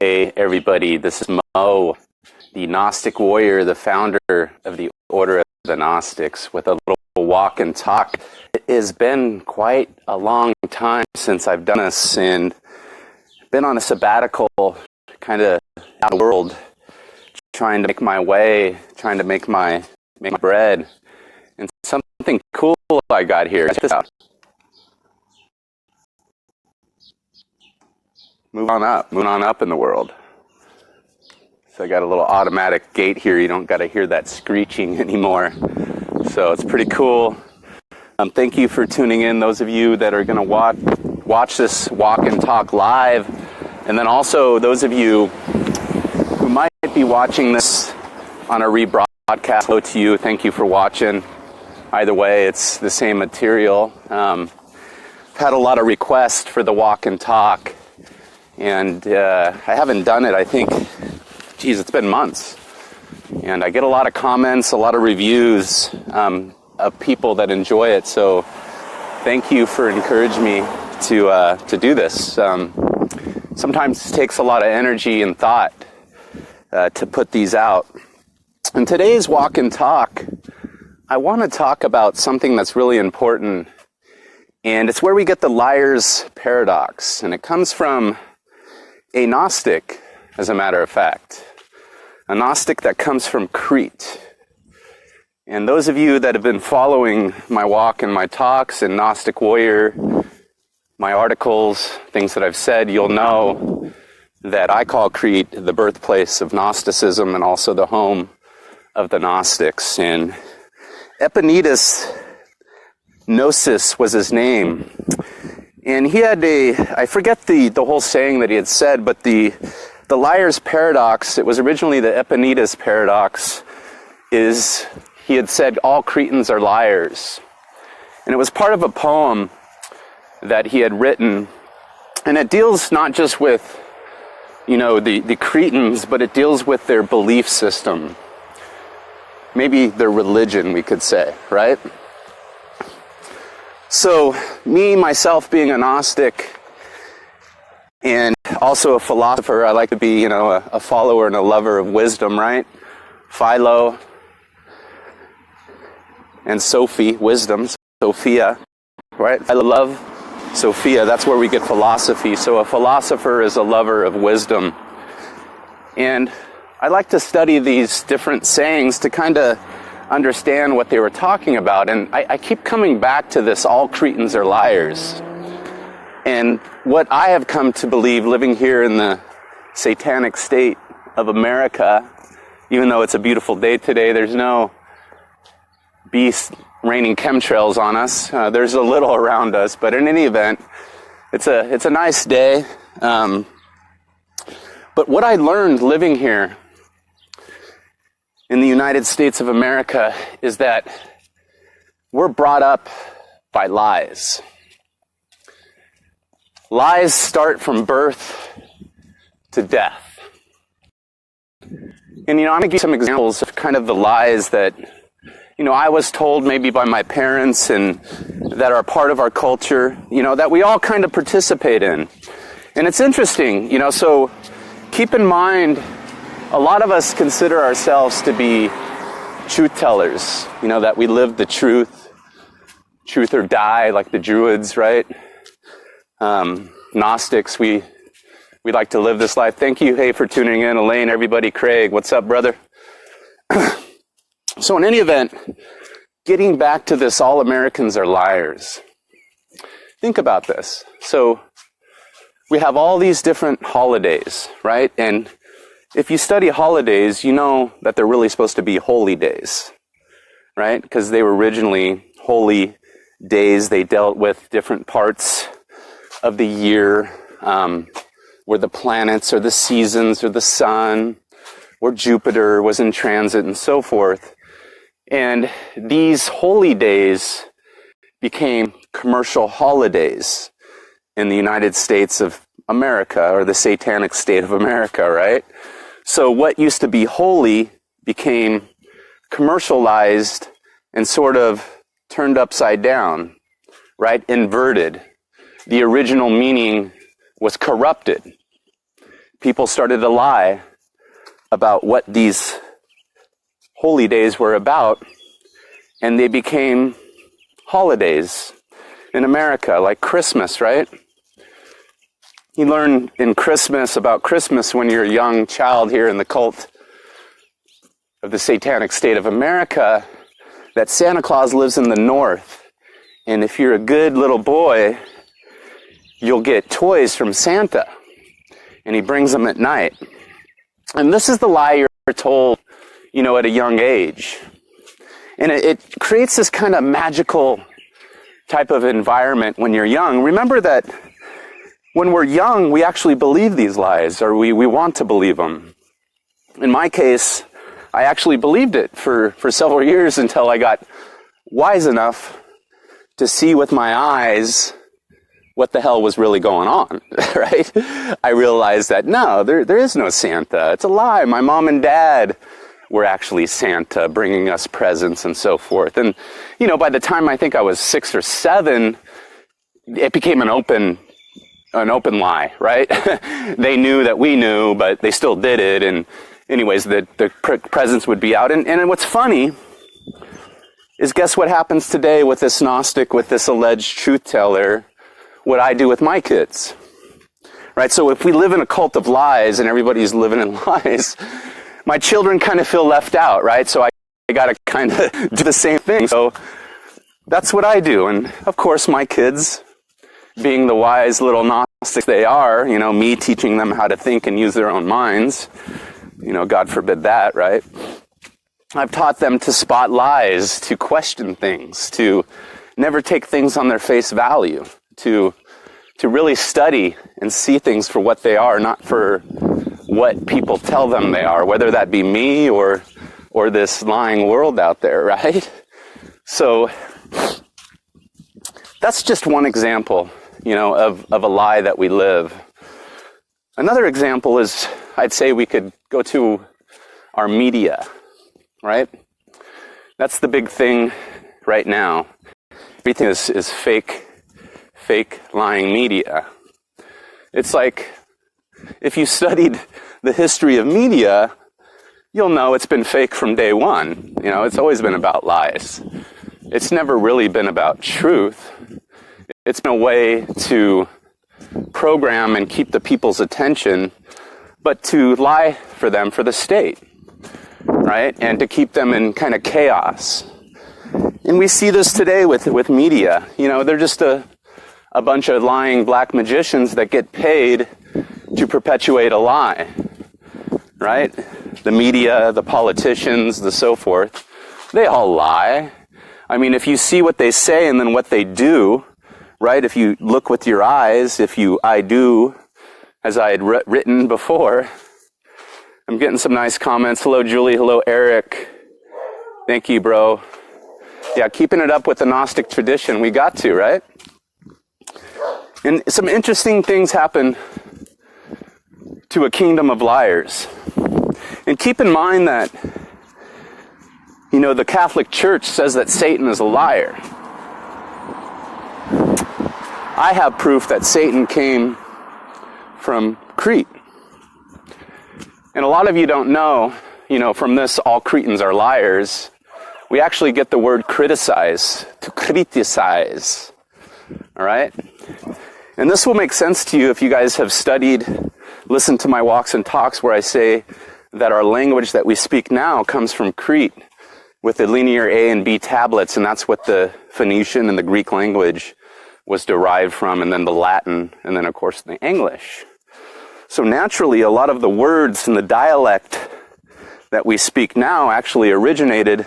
Hey everybody, this is Mo, the Gnostic warrior, the founder of the Order of the Gnostics, with a little walk and talk. It has been quite a long time since I've done this, and been on a sabbatical, kind of out of the world, trying to make my way, trying to make my bread. And something cool I got here. Check this out. Moving on up in the world. So I got a little automatic gate here. You don't got to hear that screeching anymore. So it's pretty cool. Thank you for tuning in, those of you that are going to watch this walk and talk live. And then also those of you who might be watching this on a rebroadcast. Hello to you. Thank you for watching. Either way, it's the same material. I've had a lot of requests for the walk and talk. And I haven't done it, I think, it's been months. And I get a lot of comments, a lot of reviews of people that enjoy it. So thank you for encouraging me to do this. Sometimes it takes a lot of energy and thought to put these out. In today's walk and talk, I want to talk about something that's really important. And it's where we get the liar's paradox. And it comes from a Gnostic, as a matter of fact. A Gnostic that comes from Crete. And those of you that have been following my walk and my talks and Gnostic Warrior, my articles, things that I've said, you'll know that I call Crete the birthplace of Gnosticism and also the home of the Gnostics. And Epinetus Gnosis was his name. And he had I forget the whole saying that he had said, but the liar's paradox, it was originally the Epinetus paradox, is he had said all Cretans are liars. And it was part of a poem that he had written. And it deals not just with, the Cretans, but it deals with their belief system. Maybe their religion, we could say, right? So, me, myself, being a Gnostic, and also a philosopher, I like to be, a follower and a lover of wisdom, right? Philo and Sophie, wisdom, Sophia, right? I love Sophia, that's where we get philosophy. So a philosopher is a lover of wisdom. And I like to study these different sayings to kind of understand what they were talking about. And I keep coming back to this, all Cretans are liars. And what I have come to believe, living here in the satanic state of America, even though it's a beautiful day today, there's no beast raining chemtrails on us. There's a little around us, but in any event, it's a nice day. But what I learned living here in the United States of America is that we're brought up by lies. Lies start from birth to death. And, I'm going to give you some examples of kind of the lies that, I was told maybe by my parents and that are part of our culture, that we all kind of participate in. And it's interesting, so keep in mind, a lot of us consider ourselves to be truth tellers, that we live the truth or die, like the Druids, right? Gnostics, we like to live this life. Thank you, hey, for tuning in. Elaine, everybody, Craig, what's up, brother? So in any event, getting back to this, all Americans are liars. Think about this. So we have all these different holidays, right? And if you study holidays, you know that they're really supposed to be holy days, right? Because they were originally holy days. They dealt with different parts of the year, where the planets or the seasons or the sun or Jupiter was in transit and so forth. And these holy days became commercial holidays in the United States of America, or the satanic state of America, right? So what used to be holy became commercialized and sort of turned upside down, right? Inverted. The original meaning was corrupted. people started to lie about what these holy days were about, and they became holidays in America, like Christmas, right? You learn in Christmas about Christmas when you're a young child here in the cult of the Satanic State of America, that Santa Claus lives in the north. And if you're a good little boy, you'll get toys from Santa. And he brings them at night. And this is the lie you're told, at a young age. And it creates this kind of magical type of environment when you're young. Remember that when we're young, we actually believe these lies, or we want to believe them. In my case, I actually believed it for several years until I got wise enough to see with my eyes what the hell was really going on, right? I realized that, no, there is no Santa. It's a lie. My mom and dad were actually Santa, bringing us presents and so forth. And, by the time I think I was 6 or 7, it became an open lie, right? They knew that we knew, but they still did it. And anyways, the presents would be out. And what's funny is, guess what happens today with this Gnostic, with this alleged truth teller, what I do with my kids, right? So if we live in a cult of lies and everybody's living in lies, my children kind of feel left out, right? So I got to kind of do the same thing. So that's what I do. And of course, my kids, being the wise little Gnostics they are, me teaching them how to think and use their own minds, God forbid that, right? I've taught them to spot lies, to question things, to never take things on their face value, to really study and see things for what they are, not for what people tell them they are, whether that be me or this lying world out there, right? So that's just one example, of a lie that we live. Another example is, I'd say we could go to our media, right? That's the big thing right now. Everything is fake lying media. It's like, if you studied the history of media, you'll know it's been fake from day one. It's always been about lies. It's never really been about truth. It's been a way to program and keep the people's attention, but to lie for them for the state, right? And to keep them in kind of chaos. And we see this today with media. They're just a bunch of lying black magicians that get paid to perpetuate a lie, right? The media, the politicians, the so forth, they all lie. I mean, if you see what they say and then what they do, right? If you look with your eyes, I do, as I had written before. I'm getting some nice comments. Hello, Julie. Hello, Eric. Thank you, bro. Yeah, keeping it up with the Gnostic tradition. We got to, right? And some interesting things happen to a kingdom of liars. And keep in mind that, the Catholic Church says that Satan is a liar. I have proof that Satan came from Crete. And a lot of you don't know, from this, all Cretans are liars. We actually get the word criticize, to criticize. All right? And this will make sense to you if you guys have listened to my walks and talks where I say that our language that we speak now comes from Crete with the linear A and B tablets, and that's what the Phoenician and the Greek language was derived from, and then the Latin, and then, of course, the English. So naturally, a lot of the words in the dialect that we speak now actually originated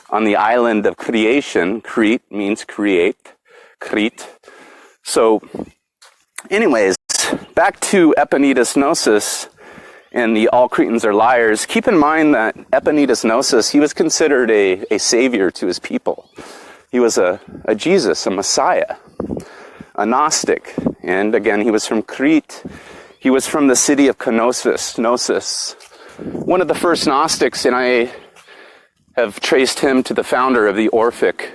on the island of creation. Crete means create, Crete. So, anyways, back to Epicnetus Gnosis and the all Cretans are liars. Keep in mind that Epicnetus Gnosis, he was considered a savior to his people. He was a Jesus, a Messiah, a Gnostic. And again, he was from Crete. He was from the city of Gnosis. One of the first Gnostics, and I have traced him to the founder of the Orphic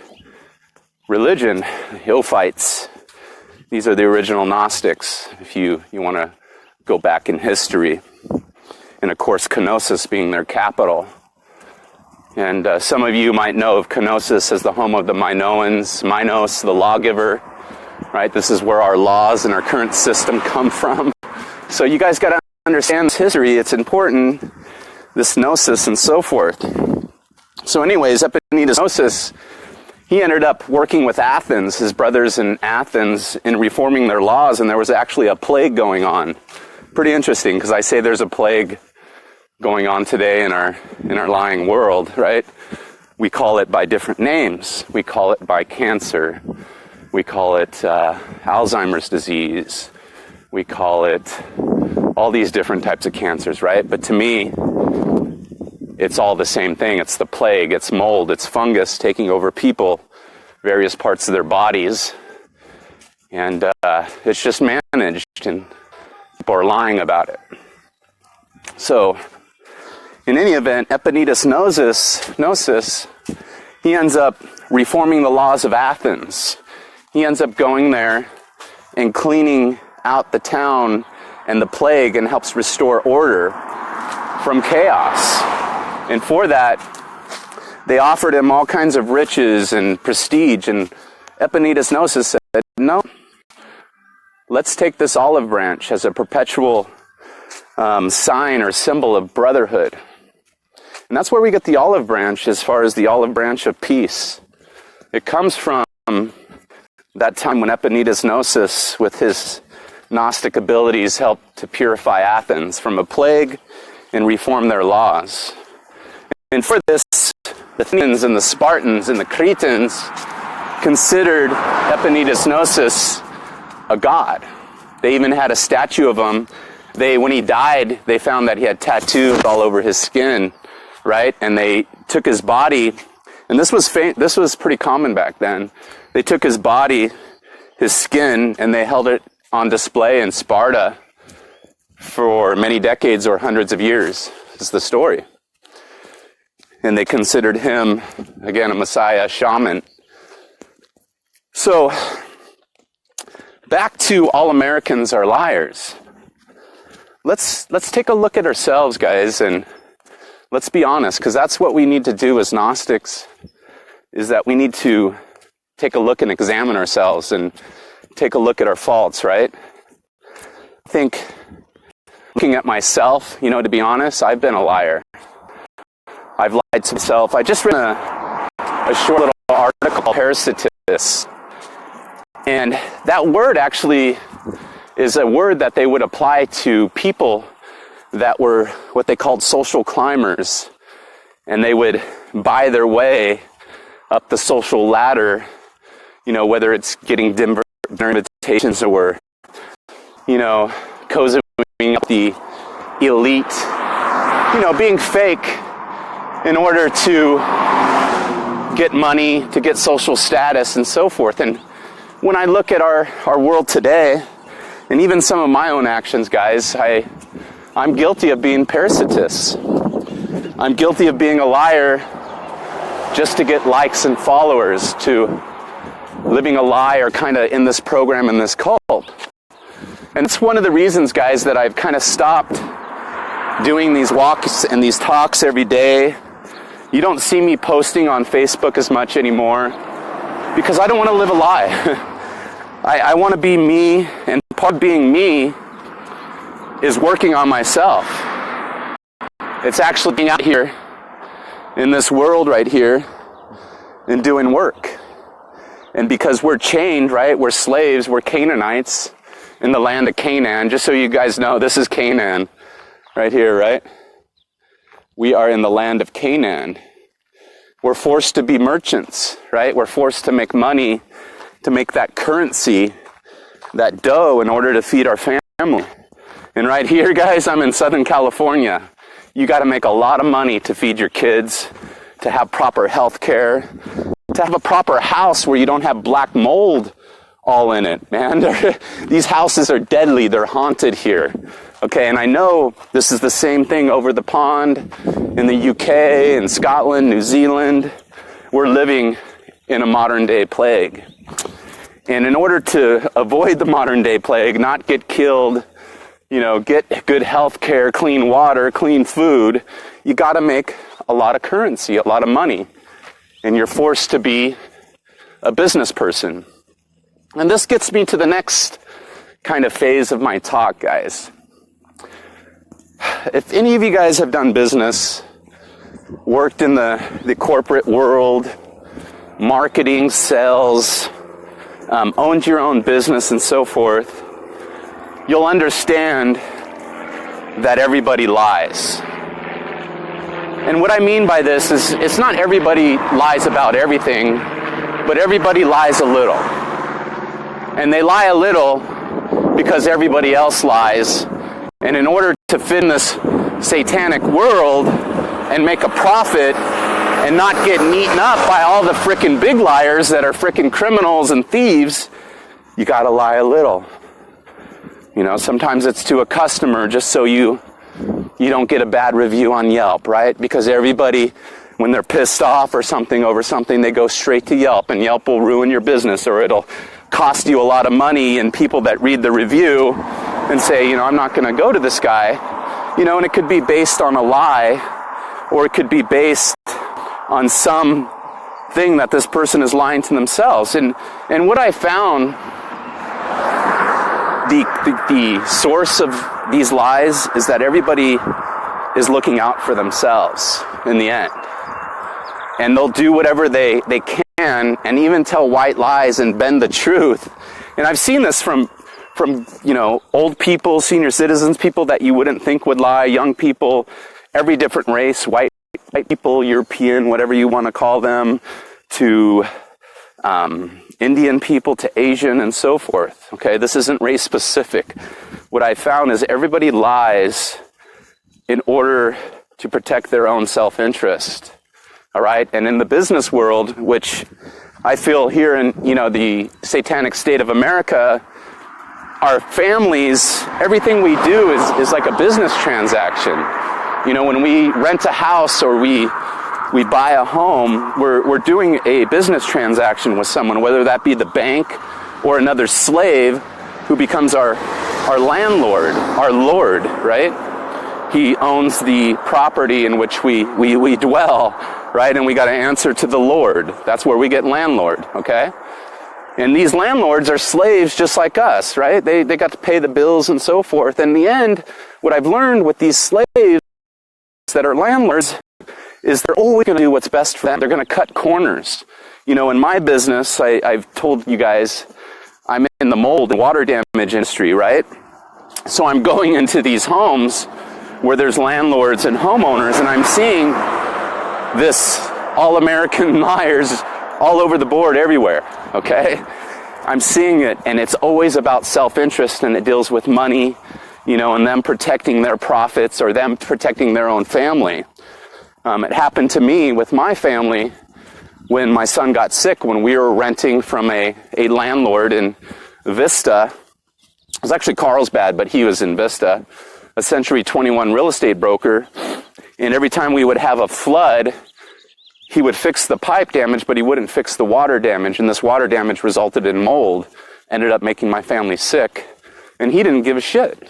religion, the Ophites. These are the original Gnostics, if you want to go back in history. And of course, Gnosis being their capital. And some of you might know of Gnosis as the home of the Minoans, Minos, the lawgiver, right? This is where our laws and our current system come from. So you guys got to understand this history. It's important, this Gnosis and so forth. So anyways, Epictetus Gnosis, he ended up working with Athens, his brothers in Athens, in reforming their laws, and there was actually a plague going on. Pretty interesting, because I say there's a plague going on today in our lying world, right? We call it by different names. We call it by cancer. We call it Alzheimer's disease. We call it all these different types of cancers, right? But to me, it's all the same thing. It's the plague, it's mold, it's fungus taking over people, various parts of their bodies. And it's just managed, and people are lying about it. So, in any event, Epictetus Gnosis, he ends up reforming the laws of Athens. He ends up going there and cleaning out the town and the plague, and helps restore order from chaos. And for that, they offered him all kinds of riches and prestige, and Epictetus Gnosis said, no, let's take this olive branch as a perpetual sign or symbol of brotherhood. And that's where we get the olive branch, as far as the olive branch of peace. It comes from that time when Epictetus Gnosis, with his Gnostic abilities, helped to purify Athens from a plague and reform their laws. And for this, the Athenians and the Spartans and the Cretans considered Epictetus Gnosis a god. They even had a statue of him. When he died, they found that he had tattoos all over his skin, right? And they took his body, and this was pretty common back then. They took his body, his skin, and they held it on display in Sparta for many decades or hundreds of years, is the story. And they considered him, again, a messiah, a shaman. So, back to all Americans are liars. Let's take a look at ourselves, guys, and let's be honest, because that's what we need to do as Gnostics, is that we need to take a look and examine ourselves and take a look at our faults, right? I think, looking at myself, to be honest, I've been a liar. I've lied to myself. I just read a short little article called Parasitus. And that word actually is a word that they would apply to people that were what they called social climbers. And they would buy their way up the social ladder, whether it's getting dinner invitations or, cozying up the elite, being fake in order to get money, to get social status and so forth. And when I look at our world today, and even some of my own actions, guys, I'm guilty of being parasitous. I'm guilty of being a liar just to get likes and followers, to living a lie or kind of in this program, in this cult. And it's one of the reasons, guys, that I've kind of stopped doing these walks and these talks every day. You don't see me posting on Facebook as much anymore because I don't want to live a lie. I want to be me, and part of being me is working on myself. It's actually being out here in this world right here and doing work. And because we're chained, right? We're slaves, we're Canaanites in the land of Canaan. Just so you guys know, this is Canaan right here, right? We are in the land of Canaan. We're forced to be merchants, right? We're forced to make money, to make that currency, that dough, in order to feed our family. And right here, guys, I'm in Southern California. You got to make a lot of money to feed your kids, to have proper health care, to have a proper house where you don't have black mold all in it, man. These houses are deadly. They're haunted here. Okay, and I know this is the same thing over the pond in the UK, in Scotland, New Zealand. We're living in a modern day plague. And in order to avoid the modern day plague, not get killed, get good health care, clean water, clean food, you got to make a lot of currency, a lot of money. And you're forced to be a business person. And this gets me to the next kind of phase of my talk, guys. If any of you guys have done business, worked in the corporate world, marketing, sales, owned your own business and so forth, you'll understand that everybody lies. And what I mean by this is it's not everybody lies about everything, but everybody lies a little. And they lie a little because everybody else lies. And in order to fit in this satanic world and make a profit and not get eaten up by all the frickin' big liars that are frickin' criminals and thieves, you gotta lie a little. Sometimes it's to a customer just so you don't get a bad review on Yelp, right? Because everybody, when they're pissed off or something over something, they go straight to Yelp, and Yelp will ruin your business, or it'll cost you a lot of money, and people that read the review and say, I'm not going to go to this guy, and it could be based on a lie, or it could be based on some thing that this person is lying to themselves. And what I found, the source of these lies is that everybody is looking out for themselves in the end. And they'll do whatever they can and even tell white lies and bend the truth. And I've seen this from old people, senior citizens, people that you wouldn't think would lie, young people, every different race, white people, European, whatever you want to call them, to Indian people, to Asian, and so forth. Okay, this isn't race specific. What I found is everybody lies in order to protect their own self-interest. All right, and in the business world, which I feel here in the satanic state of America, our families, everything we do is like a business transaction. When we rent a house or we buy a home, we're doing a business transaction with someone, whether that be the bank or another slave who becomes our landlord, our lord, right? He owns the property in which we dwell, right? And we got to answer to the Lord. That's where we get landlord, okay? And these landlords are slaves just like us, right? They got to pay the bills and so forth. In the end, what I've learned with these slaves that are landlords is they're always going to do what's best for them. They're going to cut corners. In my business, I've told you guys, I'm in the mold and water damage industry, right? So I'm going into these homes where there's landlords and homeowners, and I'm seeing this all-American liars all over the board everywhere, okay? I'm seeing it, and it's always about self-interest, and it deals with money, and them protecting their profits or them protecting their own family. It happened to me with my family when my son got sick, when we were renting from a landlord in Vista. It was actually Carlsbad, but he was in Vista, a Century 21 real estate broker. And every time we would have a flood, he would fix the pipe damage, but he wouldn't fix the water damage. And this water damage resulted in mold, ended up making my family sick. And he didn't give a shit.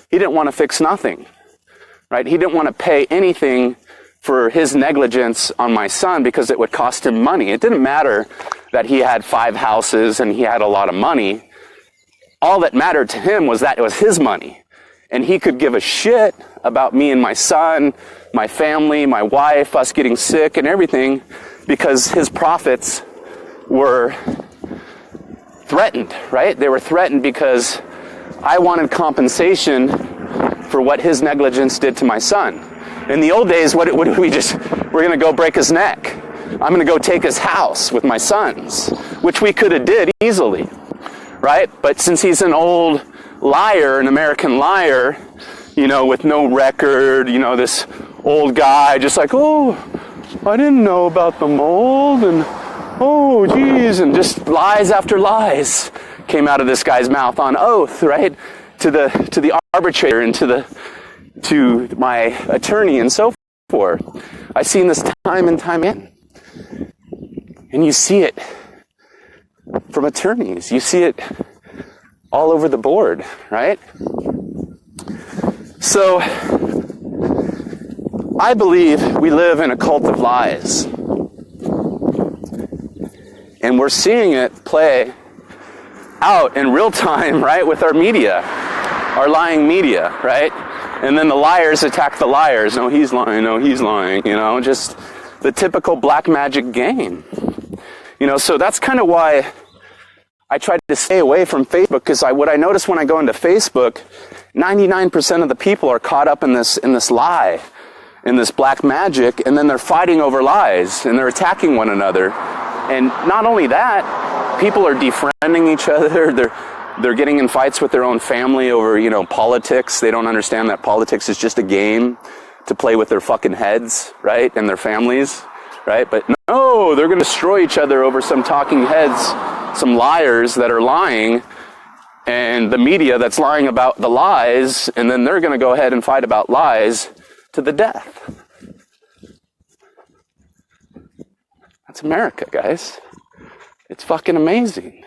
He didn't want to fix nothing, right? He didn't want to pay anything for his negligence on my son because it would cost him money. It didn't matter that he had 5 houses and he had a lot of money. All that mattered to him was that it was his money. And he could give a shit about me and my son, my family, my wife, us getting sick and everything, because his profits were threatened, right? They were threatened because I wanted compensation for what his negligence did to my son. In the old days, we're going to go break his neck. I'm going to go take his house with my sons, which we could have did easily, right? But since he's an old liar, an American liar, with no record, this old guy just like, oh, I didn't know about the mold, and oh, geez, and just lies after lies came out of this guy's mouth on oath, right? To the arbitrator and to my attorney and so forth. I've seen this time and time again. And you see it from attorneys. You see it all over the board, right? So, I believe we live in a cult of lies. And we're seeing it play out in real time, right, with our media, our lying media, right? And then the liars attack the liars. No, he's lying. No, he's lying. You know, just the typical black magic game. You know, so that's kind of why I try to stay away from Facebook, because what I notice when I go into Facebook, 99% of the people are caught up in this lie, in this black magic, and then they're fighting over lies, and they're attacking one another. And not only that, people are defriending each other. They're getting in fights with their own family over, you know, politics. They don't understand that politics is just a game to play with their fucking heads, right? And their families, right? But no, they're going to destroy each other over some talking heads, some liars that are lying, and the media that's lying about the lies, and then they're going to go ahead and fight about lies to the death. That's America, guys. It's fucking amazing.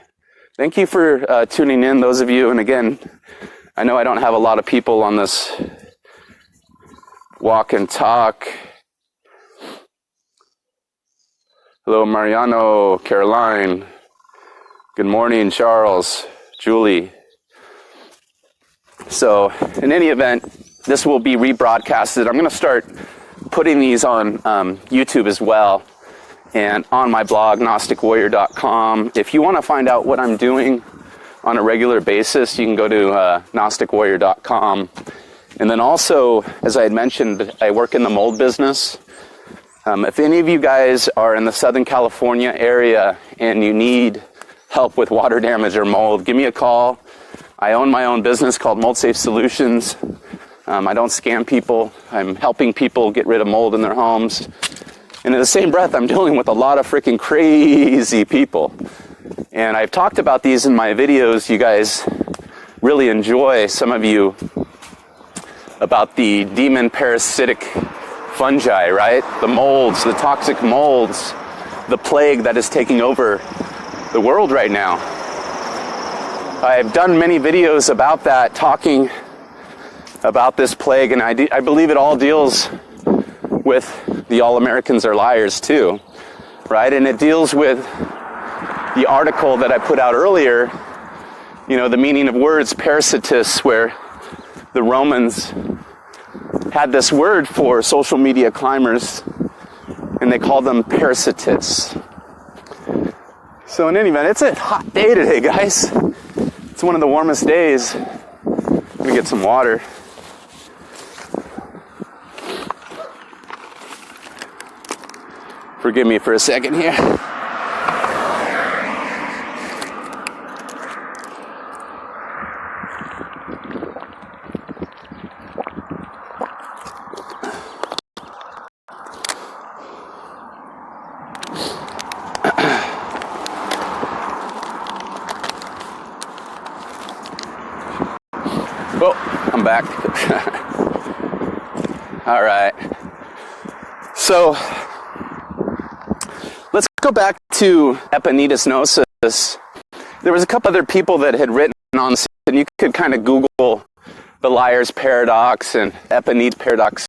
Thank you for tuning in, those of you. And again, I know I don't have a lot of people on this walk and talk. Hello, Mariano, Caroline. Good morning, Charles, Julie. So, in any event, this will be rebroadcasted. I'm going to start putting these on YouTube as well, and on my blog, GnosticWarrior.com. If you want to find out what I'm doing on a regular basis, you can go to GnosticWarrior.com. And then also, as I had mentioned, I work in the mold business. If any of you guys are in the Southern California area and you need help with water damage or mold, give me a call. I own my own business called Mold Safe Solutions. I don't scam people. I'm helping people get rid of mold in their homes. And in the same breath, I'm dealing with a lot of freaking crazy people. And I've talked about these in my videos. You guys really enjoy, some of you, about the demon parasitic fungi, right? The molds, the toxic molds, the plague that is taking over the world right now. I've done many videos about that, talking about this plague, and I believe it all deals with the All Americans Are Liars too, right? And it deals with the article that I put out earlier, you know, the meaning of words, parasitus, where the Romans had this word for social media climbers, and they called them parasitus. So in any event, it's a hot day today, guys. It's one of the warmest days. Let me get some water. Forgive me for a second here. Well, I'm back. All right. So, let's go back to Epinetisnosis. There was a couple other people that had written on this, and you could kind of Google the liar's paradox and Epinetes paradox